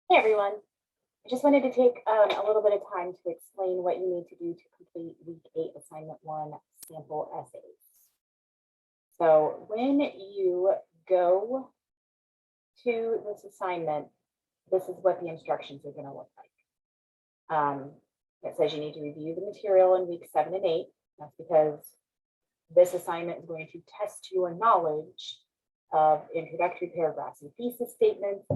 Hey everyone, I just wanted to take a little bit of time to explain what you need to do to complete week 8 assignment 1 sample essays. So when you go to this assignment, this is what the instructions are going to look like. It says you need to review the material in weeks 7 and 8. That's because this assignment is going to test your knowledge of introductory paragraphs and thesis statements,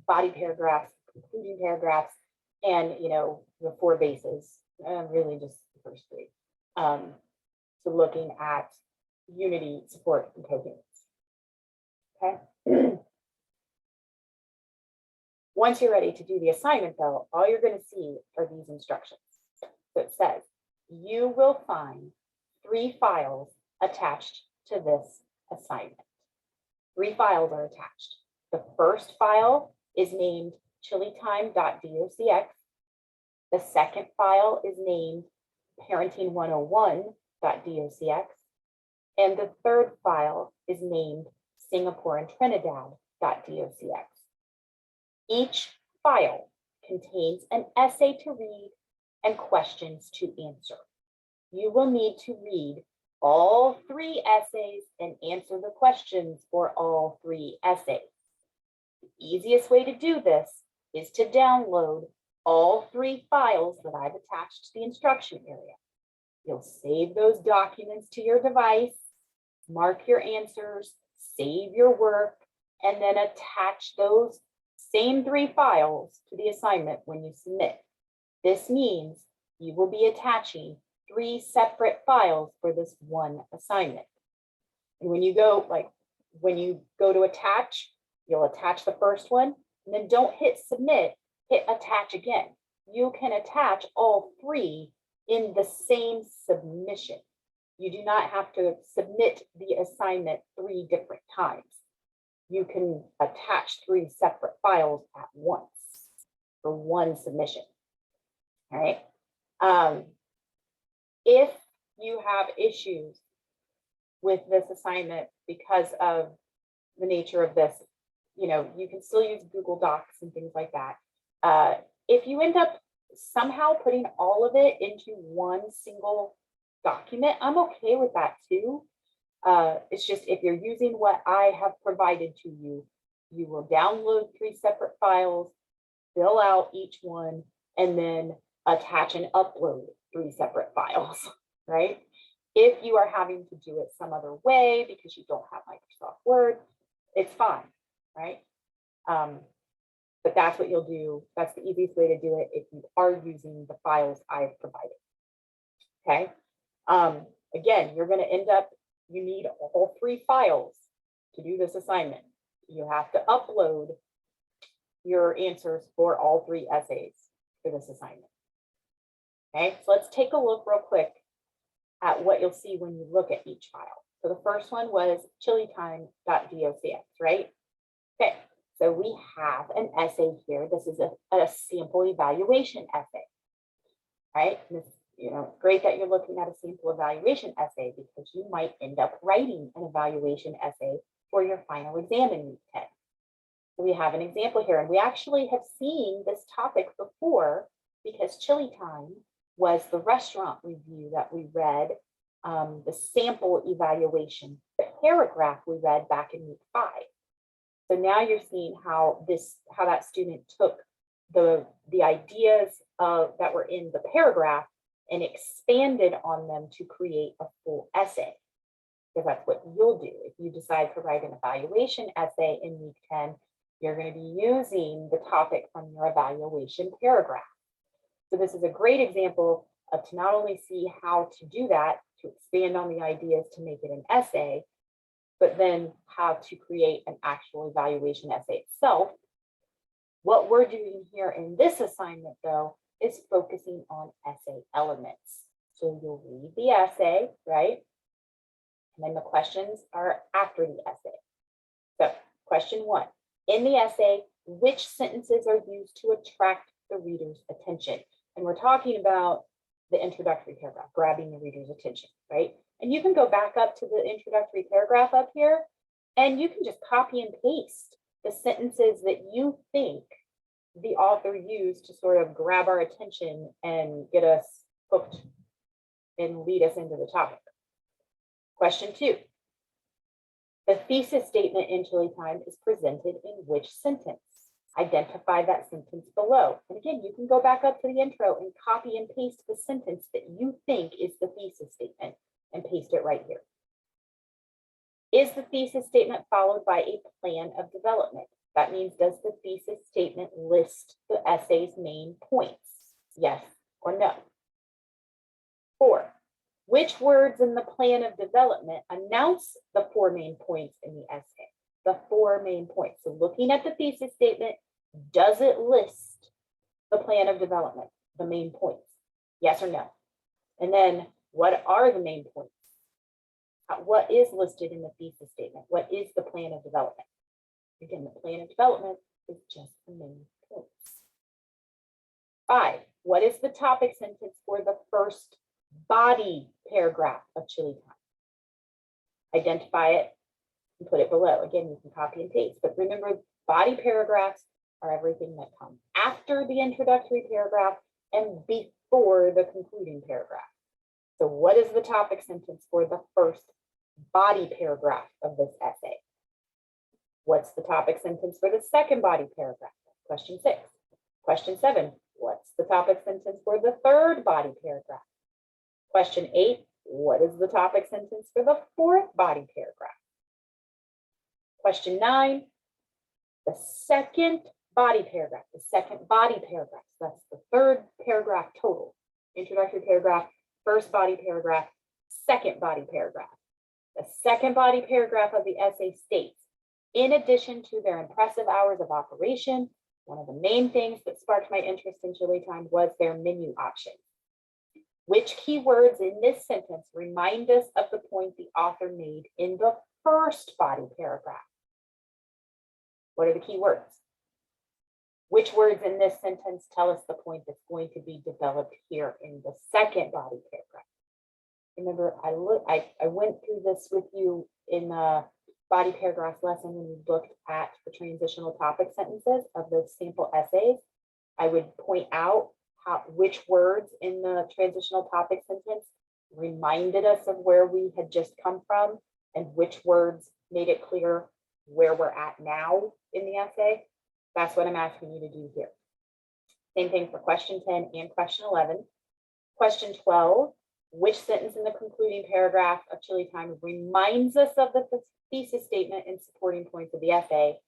body paragraphs, concluding paragraphs, and the 4 bases, really just the first 3. So looking at unity, support, and coherence. Okay. Once you're ready to do the assignment, though, all you're going to see are these instructions. So it says you will find 3 files attached to this assignment. 3 files are attached. The first file is named chilitime.docx. The second file is named parenting101.docx. And the third file is named Singapore and Trinidad.docx. Each file contains an essay to read and questions to answer. You will need to read all 3 essays and answer the questions for all 3 essays. The easiest way to do this is to download all 3 files that I've attached to the instruction area. You'll save those documents to your device, mark your answers, save your work, and then attach those same 3 files to the assignment when you submit. This means you will be attaching 3 separate files for this one assignment. And when you go to attach, you'll attach the first one, and then don't hit submit, hit attach again. You can attach all 3 in the same submission. You do not have to submit the assignment 3 different times. You can attach 3 separate files at once for one submission. All right. If you have issues with this assignment because of the nature of this, you can still use Google Docs and things like that. If you end up somehow putting all of it into one single document, I'm okay with that too. It's just if you're using what I have provided to you, you will download 3 separate files, fill out each one, and then attach and upload 3 separate files, right? If you are having to do it some other way because you don't have Microsoft Word, it's fine, right? But that's what you'll do. That's the easiest way to do it if you are using the files I've provided. Okay. Again, you're going to end up, you need all 3 files to do this assignment. You have to upload your answers for all 3 essays for this assignment. Okay, so let's take a look real quick at what you'll see when you look at each file. So the first one was chilitime.docx, right? Okay, so we have an essay here. This is a sample evaluation essay, right? This, great that you're looking at a sample evaluation essay because you might end up writing an evaluation essay for your final exam in week 10. So we have an example here, and we actually have seen this topic before because Chilitime was the restaurant review that we read, the sample evaluation paragraph we read back in week 5. So now you're seeing how that student took the ideas that were in the paragraph and expanded on them to create a full essay. Because that's what you'll do. If you decide to write an evaluation essay in week 10, you're going to be using the topic from your evaluation paragraph. So this is a great example of to not only see how to do that, to expand on the ideas to make it an essay, but then how to create an actual evaluation essay itself. What we're doing here in this assignment, though, is focusing on essay elements. So you'll read the essay, right? And then the questions are after the essay. So question 1, in the essay, which sentences are used to attract the reader's attention? And we're talking about the introductory paragraph, grabbing the reader's attention, right? And you can go back up to the introductory paragraph up here, and you can just copy and paste the sentences that you think the author use to sort of grab our attention and get us hooked and lead us into the topic? Question 2. The thesis statement in Chili Time is presented in which sentence? Identify that sentence below. And again, you can go back up to the intro and copy and paste the sentence that you think is the thesis statement and paste it right here. Is the thesis statement followed by a plan of development? That means, does the thesis statement list the essay's main points? Yes or no? 4. Which words in the plan of development announce the 4 main points in the essay? The 4 main points. So looking at the thesis statement, does it list the plan of development, the main points? Yes or no? And then what are the main points? What is listed in the thesis statement? What is the plan of development? Again, the plan of development is just the main points. 5, what is the topic sentence for the first body paragraph of Chili Time? Identify it and put it below. Again, you can copy and paste, but remember, body paragraphs are everything that comes after the introductory paragraph and before the concluding paragraph. So what is the topic sentence for the first body paragraph of this essay? What's the topic sentence for the second body paragraph? Question 6. Question 7, what's the topic sentence for the third body paragraph? Question 8, what is the topic sentence for the fourth body paragraph? Question 9, the second body paragraph, that's the third paragraph total. Introductory paragraph, first body paragraph, second body paragraph. The second body paragraph of the essay states, in addition to their impressive hours of operation, one of the main things that sparked my interest in Chili Time was their menu option. Which keywords in this sentence remind us of the point the author made in the first body paragraph? What are the keywords? Which words in this sentence tell us the point that's going to be developed here in the second body paragraph? Remember, I went through this with you in the body paragraph lesson when we looked at the transitional topic sentences of the sample essays. I would point out which words in the transitional topic sentence reminded us of where we had just come from and which words made it clear where we're at now in the essay. That's what I'm asking you to do here. Same thing for question 10 and question 11. Question 12, which sentence in the concluding paragraph of Chili Time reminds us of the thesis statement and supporting points of the essay?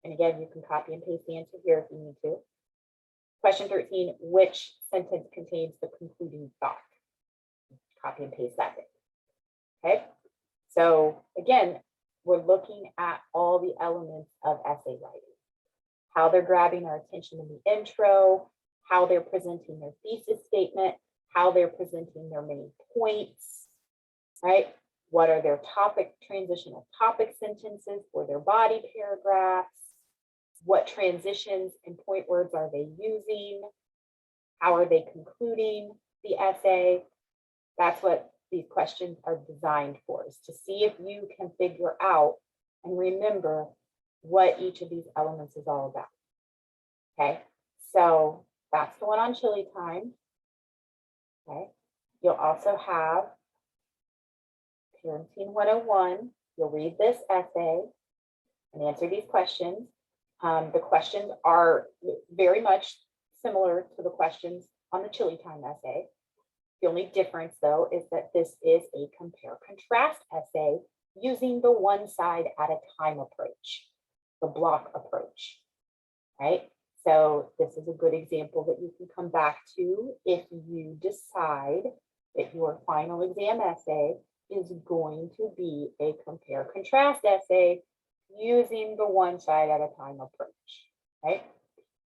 And again, you can copy and paste the answer here if you need to. Question 13, which sentence contains the concluding thought? Copy and paste that in. Okay, so again, we're looking at all the elements of essay writing. How they're grabbing our attention in the intro, how they're presenting their thesis statement, how they're presenting their main points, right? What are their transitional topic sentences for their body paragraphs? What transitions and point words are they using? How are they concluding the essay? That's what these questions are designed for, is to see if you can figure out and remember what each of these elements is all about. Okay, so that's the one on Chili Time. Okay, you'll also have Parenting 101. You'll read this essay and answer these questions. The questions are very much similar to the questions on the Chili Time essay. The only difference, though, is that this is a compare-contrast essay using the one side at a time approach, the block approach, right? So this is a good example that you can come back to if you decide that your final exam essay is going to be a compare-contrast essay using the one side at a time approach, right?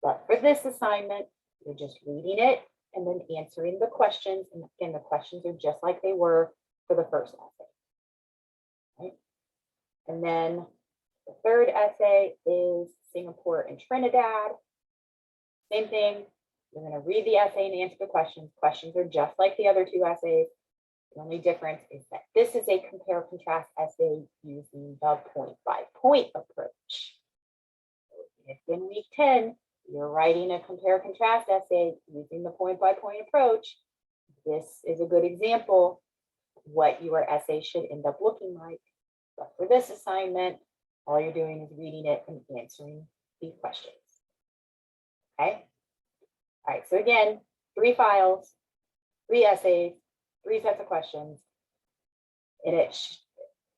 But for this assignment, you're just reading it and then answering the questions. And again, the questions are just like they were for the first essay, right? And then the third essay is Singapore and Trinidad. Same thing. You're going to read the essay and answer the questions. Questions are just like the other two essays. The only difference is that this is a compare-contrast essay using the point-by-point approach. So if in week 10, you're writing a compare contrast essay using the point-by-point approach, this is a good example of what your essay should end up looking like. But for this assignment, all you're doing is reading it and answering these questions. Okay. All right. So again, 3 files, 3 essays, 3 sets of questions. And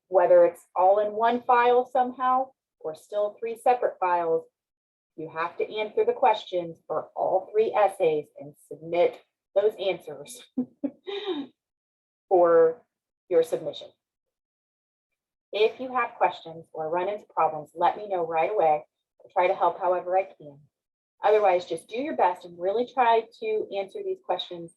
whether it's all in one file somehow or still 3 separate files, you have to answer the questions for all 3 essays and submit those answers for your submission. If you have questions or run into problems, let me know right away. I'll try to help however I can. Otherwise, just do your best and really try to answer these questions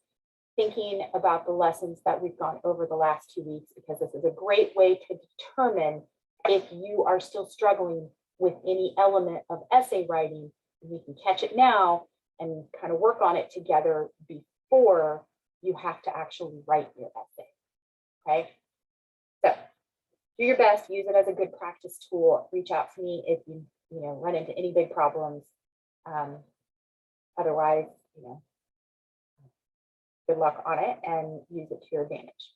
thinking about the lessons that we've gone over the last 2 weeks, because this is a great way to determine if you are still struggling with any element of essay writing. We can catch it now and kind of work on it together before you have to actually write your essay. Okay, so do your best, use it as a good practice tool. Reach out to me if you run into any big problems. Otherwise, good luck on it and use it to your advantage.